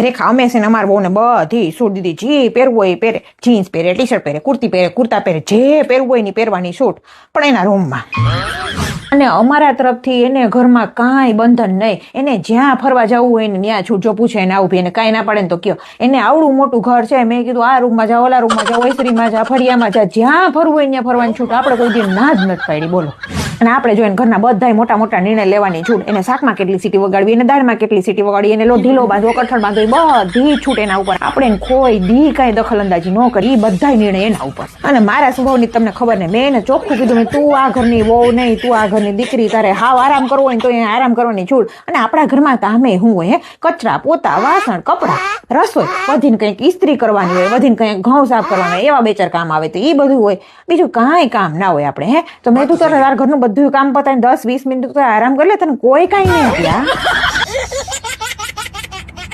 રેખા અમે છે ને અમારા બહુ ને બધી છૂટ દીધી, જે પહેરવું હોય એ પહેરે, જીન્સ પહેરે, ટી શર્ટ પહેરે, કુર્તી પહેરે, કુર્તા પહેરે, જે પહેરવું હોય ની પહેરવાની છૂટ, પણ એના રૂમમાં. અને અમારા તરફથી એને ઘરમાં કાંઈ બંધન નહીં, એને જ્યાં ફરવા જવું હોય ને ત્યાં છૂટ. જો પૂછે એને આવું એને કાંઈ ના પડે ને તો કયો, એને આવડું મોટું ઘર છે, મેં કીધું આ રૂમમાં જા, ઓલા રૂમમાં જા, ઓસરીમાં જા, ફળિયામાં જા, જ્યાં ફરવું હોય ત્યાં ફરવાની છૂટ. આપણે કોઈ દિન ના જ નથી પાડી, બોલો. અને આપણે જોઈને ઘરના બધાય મોટા મોટા નિર્ણય લેવાની છૂટ. એને શાકમાં કેટલી સીટી વગાડવી, એને દાળમાં કેટલી સીટી વગાડવી, એને ઢીલો બાંધવો, કઠણ બાંધવો, બધી છૂટ એના ઉપર. આપણે કોઈ દી કાંઈ દખલ અંદાજી ન કરી, એ બધાય નિર્ણય એના ઉપર. અને મારા સ્વભાવની તમને ખબર ને, મેં એને ચોખ્ખું કીધું, તું આ ઘરની વહુ નહીં, તું આ ઘરની દીકરી, તારે હાવ આરામ કરવો હોય તો એને આરામ કરવાની છૂટ. અને આપણા ઘરમાં કામે શું હોય, કચરા, પોતા, વાસણ, કપડાં, રસોઈ, વધીને કંઈક ઇસ્ત્રી કરવાની હોય, વધીને કંઈક ઘઉં સાફ કરવાના હોય, એવા બે ચાર કામ આવે તો એ બધું હોય. બીજું કાંઈ કામ ના હોય આપણે. તો મેં તું તારા ઘરનું બધું કામ પતાવીને 10-20 મિનિટ આરામ કરી લે, તને કોઈ કાંઈ નહીં.